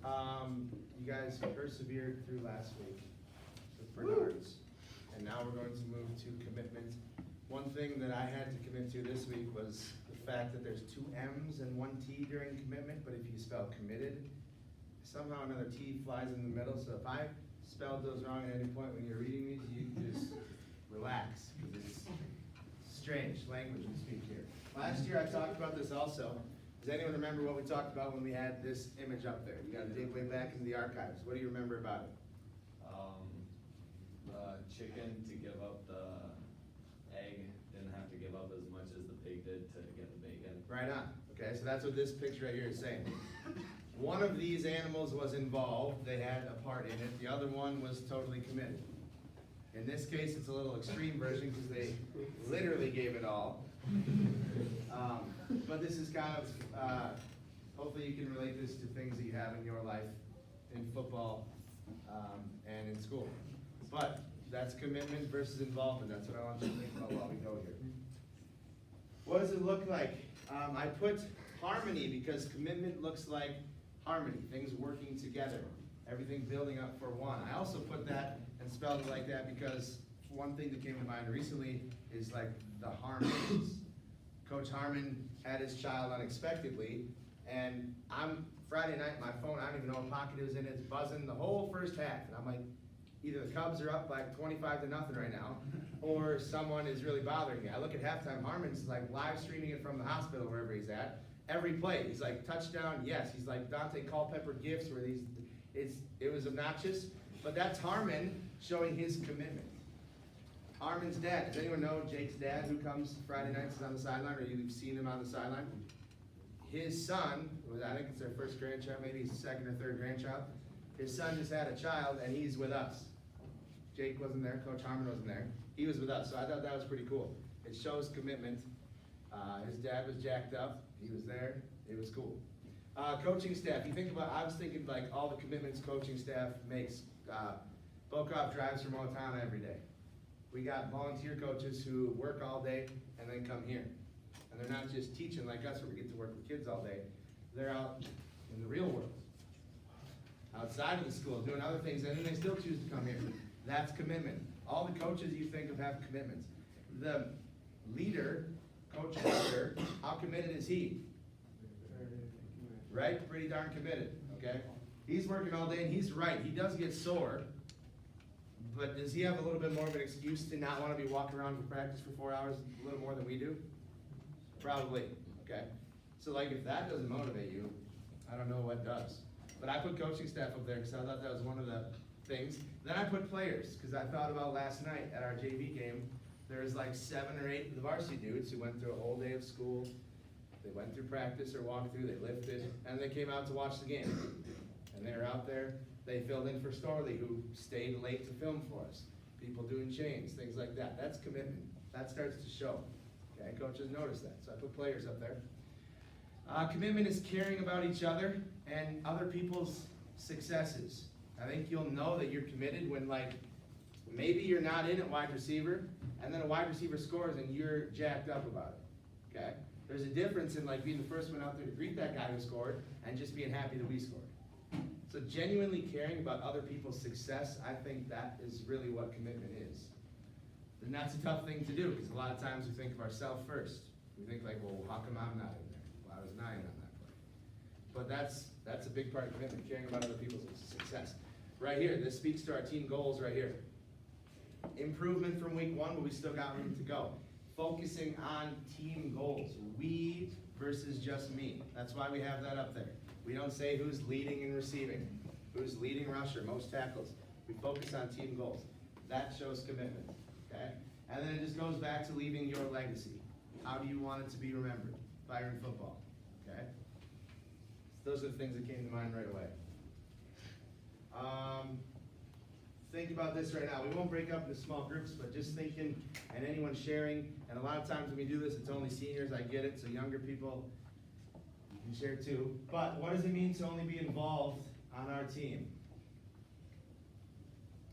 You guys persevered through last week with Bernard's, and now we're going to move to commitment. One thing that I had to commit to this week was the fact that there's 2 M's and 1 T during commitment, but if you spell committed, somehow another T flies in the middle, so if I spelled those wrong at any point when you're reading these, you can just relax, because it's strange language we speak here. Last year I talked about this also. Does anyone remember what we talked about when we had this image up there? You gotta dig way back into the archives. What do you remember about it? The chicken to give up the egg didn't have to give up as much as the pig did to get the bacon. Right on. Okay, so that's what this picture right here is saying. One of these animals was involved, they had a part in it, the other one was totally committed. In this case, it's a little extreme version because they literally gave it all. But this is kind of, hopefully you can relate this to things that you have in your life, in football, and in school. But that's commitment versus involvement, that's what I want you to think about while we go here. What does it look like? I put harmony because commitment looks like harmony, things working together, everything building up for one. I also put that and spelled it like that because one thing that came to mind recently is like the harmonies. Coach Harmon had his child unexpectedly, and Friday night, my phone, I don't even know what pocket it was in, it's buzzing the whole first half, and I'm like, either the Cubs are up like 25-0 right now, or someone is really bothering me. I look at halftime, Harmon's like live streaming it from the hospital, wherever he's at. Every play, he's like, touchdown, yes. He's like Dante Culpepper gifts where it was obnoxious, but that's Harmon showing his commitment. Harmon's dad, does anyone know Jake's dad who comes Friday nights is on the sideline, or you've seen him on the sideline? His son, I think it's their first grandchild, maybe his second or third grandchild. His son just had a child and he's with us. Jake wasn't there, Coach Harmon wasn't there. He was with us, so I thought that was pretty cool. It shows commitment. His dad was jacked up, he was there, it was cool. Coaching staff, you think about, I was thinking like all the commitments coaching staff makes. Bokov drives from Owatonna every day. We got volunteer coaches who work all day and then come here. And they're not just teaching like us where we get to work with kids all day. They're out in the real world, outside of the school, doing other things, and then they still choose to come here. That's commitment. All the coaches you think of have commitments. The leader, Coach Walker, how committed is he? Right? Pretty darn committed, okay? He's working all day, and he's right. He does get sore, but does he have a little bit more of an excuse to not want to be walking around for practice for 4 hours a little more than we do? Probably, okay? So like if that doesn't motivate you, I don't know what does. But I put coaching staff up there because I thought that was one of the things. Then I put players because I thought about last night at our JV game, there was like 7 or 8 of the varsity dudes who went through a whole day of school. They went through practice or walked through, they lifted, and they came out to watch the game. And they were out there, they filled in for Storley, who stayed late to film for us. People doing chains, things like that. That's commitment. That starts to show. Okay, coaches notice that, so I put players up there. Commitment is caring about each other and other people's successes. I think you'll know that you're committed when like, maybe you're not in at wide receiver, and then a wide receiver scores and you're jacked up about it, okay? There's a difference in like being the first one out there to greet that guy who scored and just being happy that we scored. So genuinely caring about other people's success, I think that is really what commitment is. And that's a tough thing to do because a lot of times we think of ourselves first. We think like, well, how come I'm not in there? Well, I was 9 on that play. But that's a big part of commitment, caring about other people's success. Right here, this speaks to our team goals right here. Improvement from week 1, but we still got room to go. Focusing on team goals. We versus just me. That's why we have that up there. We don't say who's leading and receiving, who's leading rusher, most tackles. We focus on team goals. That shows commitment, okay? And then it just goes back to leaving your legacy. How do you want it to be remembered? Byron football, okay? So those are the things that came to mind right away. Think about this right now. We won't break up into small groups, but just thinking and anyone sharing, and a lot of times when we do this, it's only seniors, I get it, so younger people, you can share too. But what does it mean to only be involved on our team?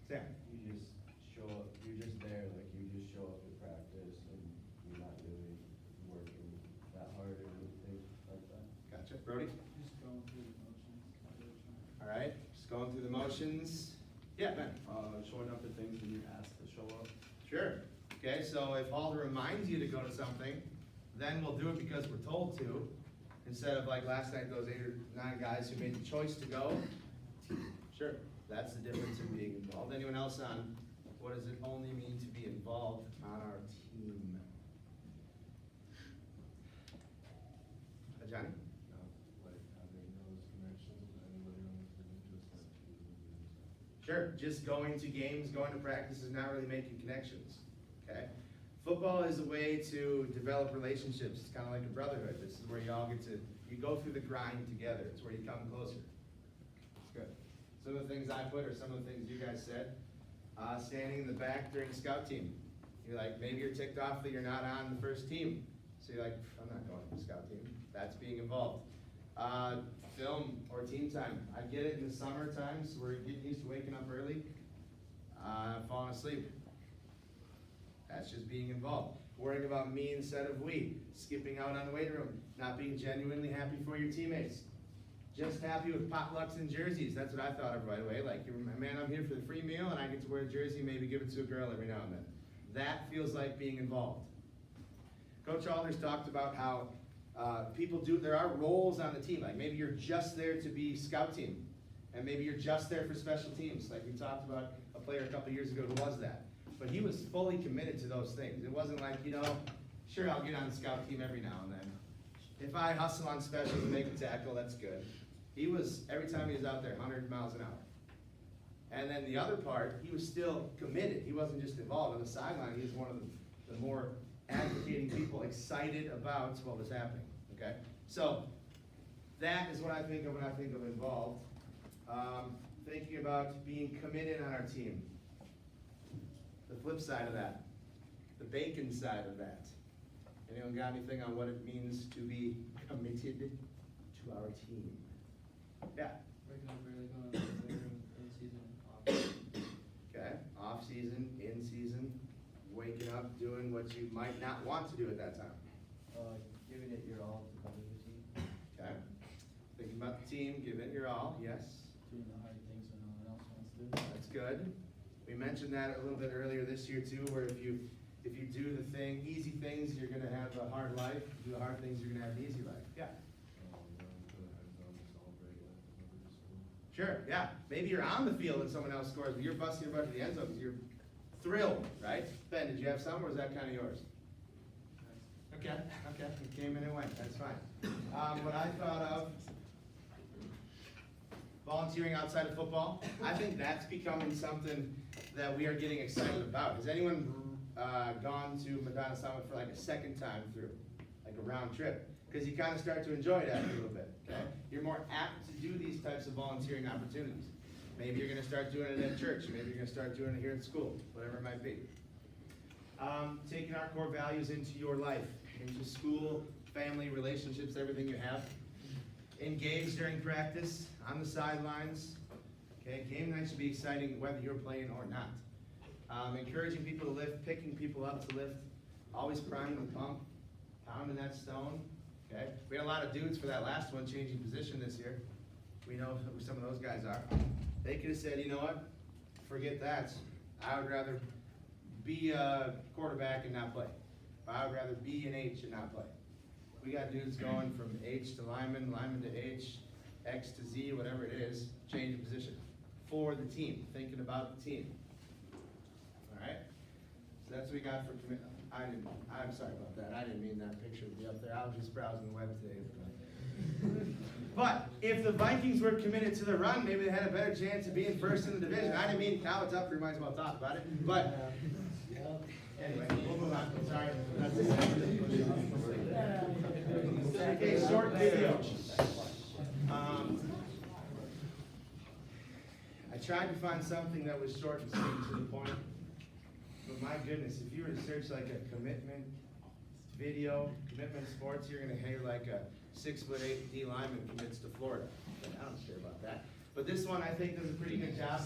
Sam? You just show up, you're just there, like you just show up to practice and you're not really working that hard or anything like that. Gotcha. Brody? Just going through the motions. All Just going through the motions. Yeah, Ben? Showing up at things when you're asked to show up. Sure. Okay, so if Halder reminds you to go to something, then we'll do it because we're told to, instead of like last night, those 8 or 9 guys who made the choice to go. Sure, that's the difference in being involved. Anyone else on what does it only mean to be involved on our team? Johnny? No, like having those connections with anybody on the team, just like to. Sure, just going to games, going to practice is not really making connections, okay? Football is a way to develop relationships. It's kind of like a brotherhood. This is where you all get to, you go through the grind together. It's where you come closer. It's good. Some of the things I put are some of the things you guys said. Standing in the back during scout team. You're like, maybe you're ticked off that you're not on the first team. So you're like, I'm not going to the scout team. That's being involved. Film or team time. I get it in the summer times. We're getting used to waking up early, falling asleep. That's just being involved. Worrying about me instead of we. Skipping out on the weight room. Not being genuinely happy for your teammates. Just happy with potlucks and jerseys. That's what I thought of right away. Like, man, I'm here for the free meal and I get to wear a jersey, maybe give it to a girl every now and then. That feels like being involved. Coach Alders talked about how there are roles on the team. Like maybe you're just there to be scout team. And maybe you're just there for special teams. Like we talked about a player a couple years ago who was that. But he was fully committed to those things. It wasn't like, sure, I'll get on the scout team every now and then. If I hustle on specials and make a tackle, that's good. He was, every time he was out there, 100 miles an hour. And then the other part, he was still committed. He wasn't just involved on the sideline. He was one of the more advocating people, excited about what was happening, okay? So, that is what I think of when I think of involved. Thinking about being committed on our team. The flip side of that, the bacon side of that. Anyone got anything on what it means to be committed to our team? Yeah. Waking up early, going to the weight room, in season, off. Okay, off season, in season, waking up, doing what you might not want to do at that time. Giving it your all to better the team. Okay, thinking about the team, give it your all, yes, Doing the hard things when no one else wants to do. that's good. We mentioned that a little bit earlier this year too, where if you do the easy things, you're gonna have a hard life. If you do the hard things, you're gonna have an easy life. Yeah. Sure, yeah. Maybe you're on the field and someone else scores, but you're busting your butt to the end zone because you're thrilled, right? Ben, did you have some, or was that kind of yours? Okay, it came and it went, that's fine. What I thought of, volunteering outside of football, I think that's becoming something that we are getting excited about. Has anyone gone to Madonna Summit for like a second time through, like a round trip? Because you kind of start to enjoy it after a little bit, okay? You're more apt to do these types of volunteering opportunities. Maybe you're gonna start doing it at church, maybe you're gonna start doing it here at school, whatever it might be. Taking our core values into your life, into school, family, relationships, everything you have. Engage during practice, on the sidelines. Okay, game night should be exciting whether you're playing or not. Encouraging people to lift, picking people up to lift, always priming the pump, pounding that stone. Okay, we had a lot of dudes for that last one, changing position this year. We know who some of those guys are. They could have said, you know what, forget that. I would rather be a quarterback and not play. I would rather be an H and not play. We got dudes going from H to lineman, lineman to H, X to Z, whatever it is, changing position for the team, thinking about the team. All right, so that's what we got for commitment. I'm sorry about that. I didn't mean that picture to be up there. I was just browsing the web today. But if the Vikings were committed to the run, maybe they had a better chance of being first in the division. I didn't mean now it's up for you, might as well talk about it. But anyway, we'll move on. Sorry. Okay, short video. I tried to find something that was short and sweet to the point. But my goodness, if you were to search like a commitment video, commitment sports, you're gonna hear like a 6'8" D lineman commits to Florida. I don't care about that. But this one I think does a pretty good job.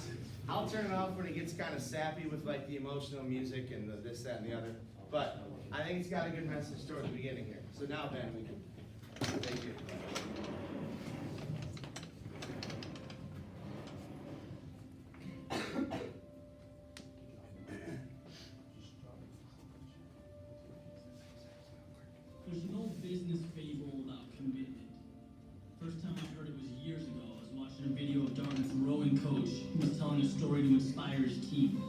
I'll turn it off when it gets kind of sappy with like the emotional music and the this, that, and the other. But I think it's got a good message toward the beginning here. So now Ben, we can thank you. story to inspire his team.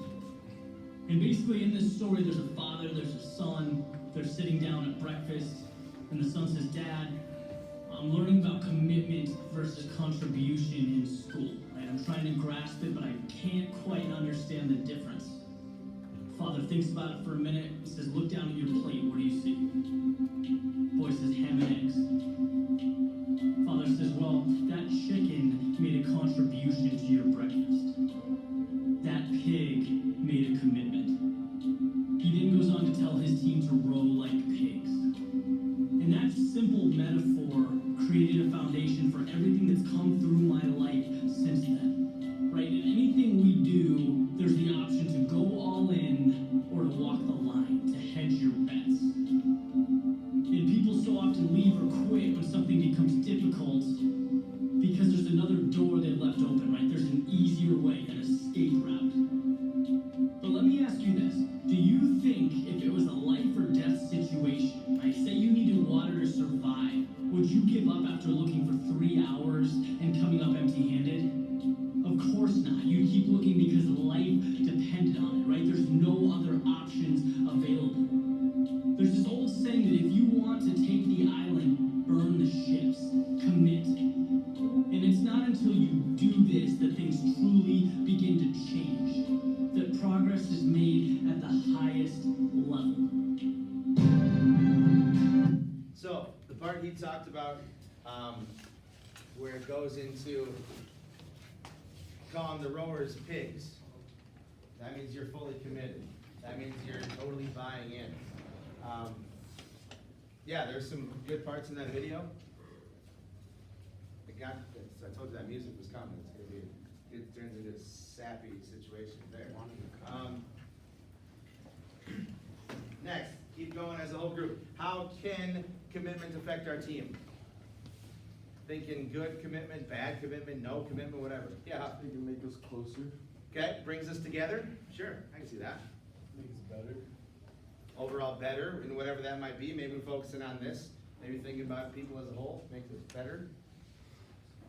And basically in this story, there's a father, there's a son, they're sitting down at breakfast, and the son says, Dad, I'm learning about commitment versus contribution in school. Right? I'm trying to grasp it, but I can't quite understand the difference. Father thinks about it for a minute. He says, look down at your plate. What do you see? Boy says, ham and eggs. Father says, well, that chicken made a contribution to your breakfast. That pig made a commitment. He then goes on to tell his team to row like pigs. And that simple metaphor created a foundation for everything that's come through my life since then. Right? In anything we do, there's the option to go all in or to walk the line, to hedge your bets. And people so often leave or quit when something becomes difficult because there's another door they've left open, right? There's an easier way, an escape route. But let me ask you this. Do you think if it was a life or death situation, right? Say you needed water to survive, would you give up after looking for 3 hours and coming up empty-handed? Of course not. You keep looking because life depended on it, right? There's no other options available. There's this old saying that if you want to take the island, burn the ships, commit. And it's not until you do this that things truly begin to change, that progress is made at the highest level. So, the part he talked about, where it goes into calling the rowers pigs, that means you're fully committed. That means you're totally buying in. Yeah, there's some good parts in that video. I told you that music was coming. It's gonna be, it turns into a sappy situation there. Next, keep going as a whole group. How can commitment affect our team? Thinking good commitment, bad commitment, no commitment, whatever. Yeah. It can make us closer, Okay, brings us together? Sure, I can see that. makes us better. Overall better in whatever that might be. Maybe we're focusing on this. Maybe thinking about people as a whole makes us better.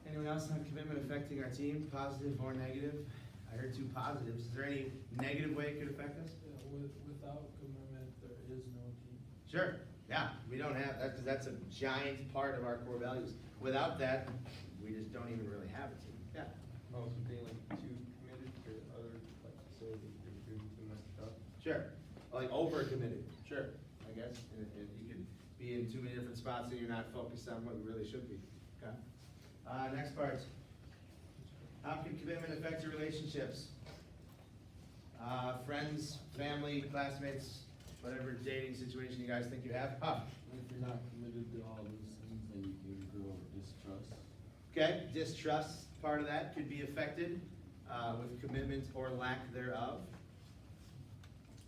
Anyone else have commitment affecting our team, positive or negative? I heard 2 positives. Is there any negative way it could affect us? Yeah, without commitment, there is no team. Sure, yeah, we don't have, that's a giant part of our core values. Without that, we just don't even really have a team. Yeah, Also being like too committed for other, like, facilities, if you're too messed up. sure. Like over-committed, sure, I guess. And you could be in too many different spots and you're not focused on what you really should be. Okay. Next part. How can commitment affect your relationships? Friends, family, classmates, whatever dating situation you guys think you have. If you're not committed to all those things, then you can grow distrust. Okay, distrust, part of that could be affected with commitment or lack thereof.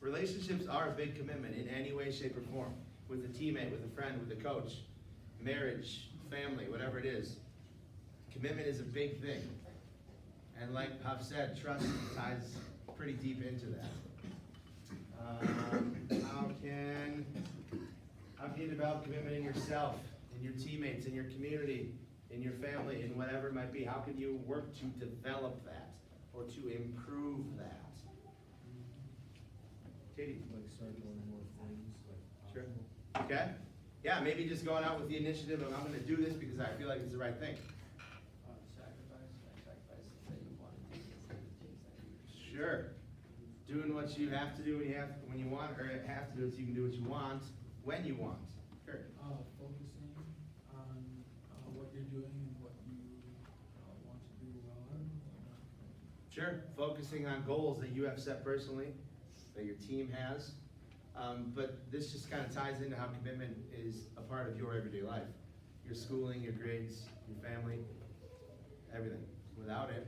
Relationships are a big commitment in any way, shape, or form. With a teammate, with a friend, with a coach, marriage, family, whatever it is. Commitment is a big thing. And like I've said, trust ties pretty deep into that. How can you develop commitment in yourself, in your teammates, in your community, in your family, in whatever it might be? How can you work to develop that or to improve that? Katie? Like start doing more things, like. Sure. Okay? Yeah, maybe just going out with the initiative of I'm gonna do this because I feel like it's the right thing. Sacrifice that you want to do instead of things that you. Sure. Doing what you have to do when you want, or have to do it so you can do what you want, when you want. Sure. Focusing on what you're doing and what you want to do well in. Sure. Focusing on goals that you have set personally, that your team has. But this just kind of ties into how commitment is a part of your everyday life. Your schooling, your grades, your family, everything. Without it,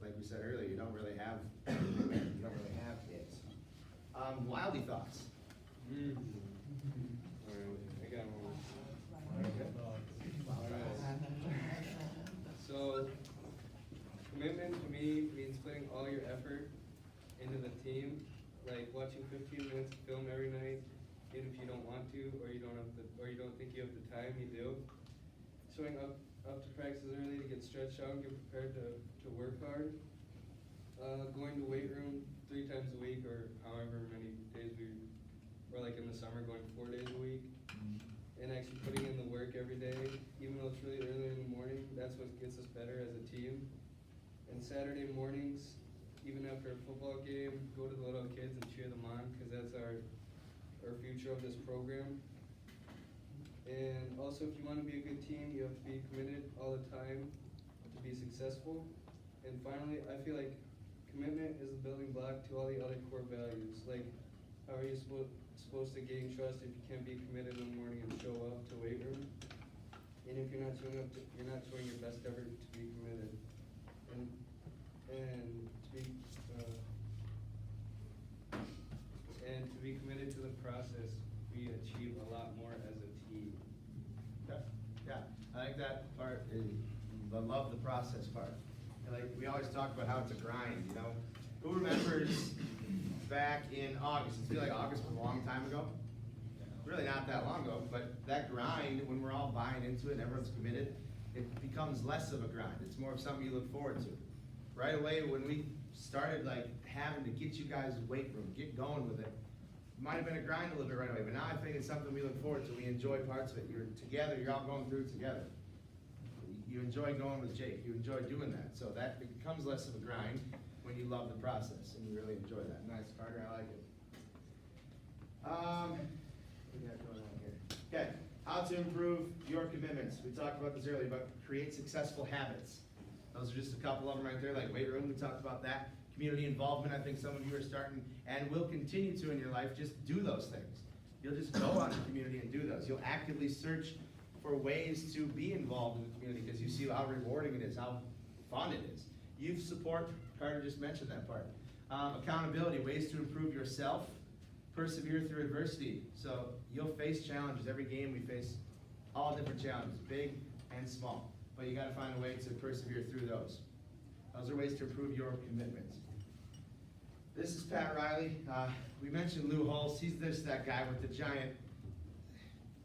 like we said earlier, you don't really have it. Wildy thoughts. Alright, I got one. So, commitment to me means putting all your effort into the team, like watching 15 minutes of film every night, even if you don't want to, or you don't think you have the time, you do. Showing up to practice early to get stretched out and get prepared to work hard. going to weight room 3 times a week, or however many days or like in the summer, going 4 days a week. And actually putting in the work every day, even though it's really early in the morning, that's what gets us better as a team. And Saturday mornings, even after a football game, go to the little kids and cheer them on, because that's our future of this program. And also, if you want to be a good team, you have to be committed all the time to be successful. And finally, I feel like commitment is the building block to all the other core values. Like, how are you supposed to gain trust if you can't be committed in the morning and show up to weight room? And if you're not showing up, you're not showing your best effort to be committed. And to be committed to the process, we achieve a lot more as a team. Yeah, I like that part, I love the process part. And like, we always talk about how it's a grind, you know? Who remembers back in August, it feels like August was a long time ago? Really not that long ago, but that grind, when we're all buying into it and everyone's committed, it becomes less of a grind, it's more of something you look forward to. Right away, when we started like having to get you guys weight room, get going with it, might have been a grind a little bit right away, but now I think it's something we look forward to. We enjoy parts of it. You're together, you're all going through it together. You enjoy going with Jake, you enjoy doing that. So that becomes less of a grind when you love the process and you really enjoy that. Nice, Carter, I like it. What do we got going on here? Okay, how to improve your commitments. We talked about this earlier, but create successful habits. Those are just a couple of them right there, like weight room, we talked about that. Community involvement, I think some of you are starting and will continue to in your life, just do those things. You'll just go out in the community and do those. You'll actively search for ways to be involved in the community because you see how rewarding it is, how fun it is. Youth support, Carter just mentioned that part. Accountability, ways to improve yourself, persevere through adversity. So you'll face challenges. Every game we face all different challenges, big and small. But you gotta find a way to persevere through those. Those are ways to improve your commitment. This is Pat Riley. We mentioned Lou Holtz. He's that guy with the giant,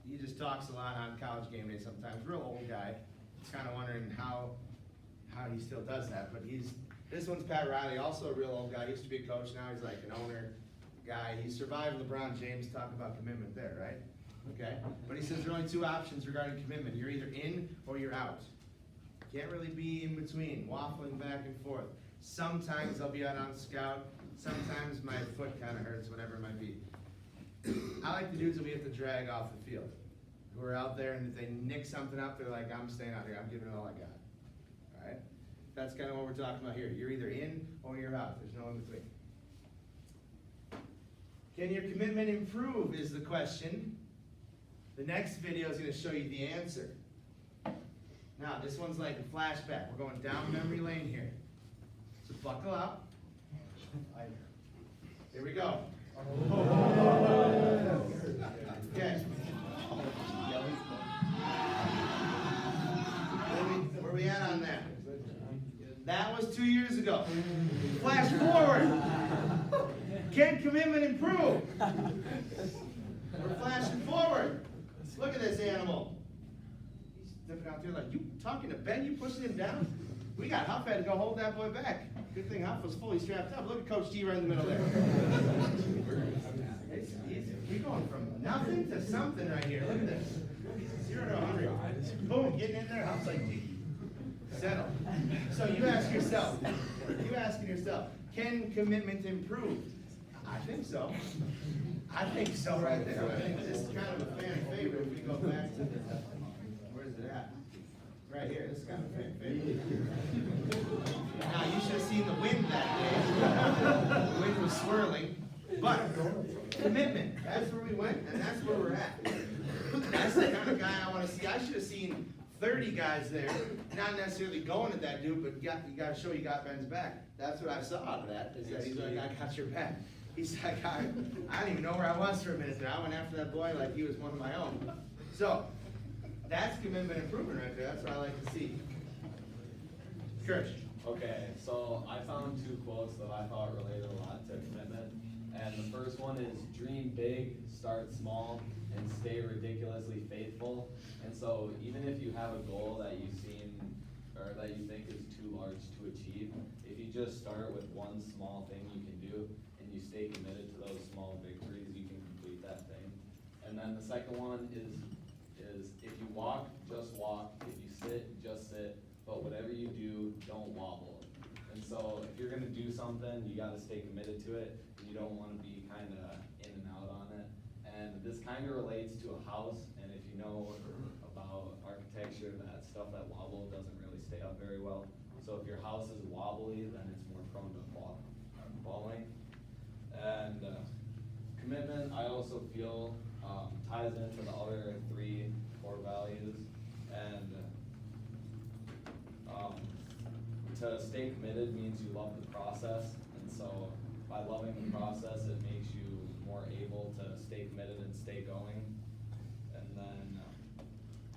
he just talks a lot on college game day sometimes. Real old guy. Just kind of wondering how he still does that. But this one's Pat Riley, also a real old guy. He used to be a coach, now he's like an owner guy. He survived LeBron James, talk about commitment there, right? Okay? But he says there are only 2 options regarding commitment. You're either in or you're out. Can't really be in between, waffling back and forth. Sometimes I'll be out on scout, sometimes my foot kind of hurts, whatever it might be. I like the dudes that we have to drag off the field, who are out there, and if they nick something up, they're like, I'm staying out here, I'm giving it all I got. All right? That's kind of what we're talking about here. You're either in or you're out. There's no in between. Can your commitment improve is the question. The next video is going to show you the answer. Now, this one's like a flashback. We're going down memory lane here. So buckle up. Here we go. Okay. Where are we at on that? That was 2 years ago. Flash forward. Can commitment improve? We're flashing forward. Look at this animal. He's dipping out there like, you talking to Ben? You pushing him down? We got Huff had to go hold that boy back. Good thing Huff was fully strapped up. Look at Coach G right in the middle there. We're going from nothing to something right here. Look at this. 0 to 100. Boom, getting in there. Huff's like, G. Settle. So you ask yourself, can commitment improve? I think so. I think so right there. I think this is kind of a fan favorite if we go back to the, where's it at? Right here, this is kind of a fan favorite. Now, you should have seen the wind that day. The wind was swirling. But, commitment, that's where we went, and that's where we're at. That's the kind of guy I want to see. I should have seen 30 guys there, not necessarily going at that dude, but you got to show you got Ben's back. That's what I saw out of that, is that he's like, I got your back. He's like, I didn't even know where I was for a minute there. I went after that boy like he was one of my own. So, that's commitment improvement right there. That's what I like to see. Kirsch. Okay, so I found 2 quotes that I thought related a lot to commitment. And the first one is, dream big, start small, and stay ridiculously faithful. And so even if you have a goal that you seem, or that you think is too large to achieve. If you just start with one small thing you can do, and you stay committed to those small victories, you can complete that thing. And then the second one is if you walk, just walk, if you sit, just sit, but whatever you do, don't wobble. And so if you're gonna do something, you gotta stay committed to it, and you don't wanna be kinda in and out on it. And this kinda relates to a house, and if you know about architecture, that stuff that wobble doesn't really stay up very well. So if your house is wobbly, then it's more prone to falling. And commitment, I also feel, ties into the other three core values. And to stay committed means you love the process, and so by loving the process, it makes you more able to stay committed and stay going. And then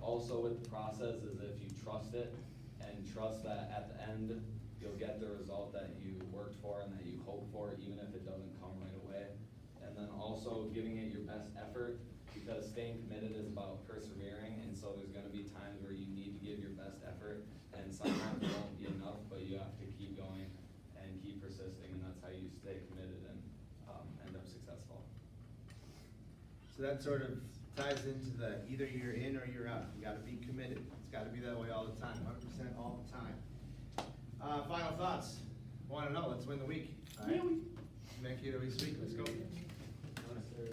also with the process is if you trust it and trust that at the end, you'll get the result that you worked for and that you hope for, even if it doesn't come right away. And then also giving it your best effort, because staying committed is about persevering, and so there's gonna be times where you need to give your best effort, and sometimes it won't be enough, but you have to keep going and keep persisting, and that's how you stay committed and end up successful. So that sort of ties into the either you're in or you're out. You gotta be committed. It's gotta be that way all the time, 100% all the time. Final thoughts. Wanna know, let's win the week. All right? Make it a week, let's go. Yes, sir.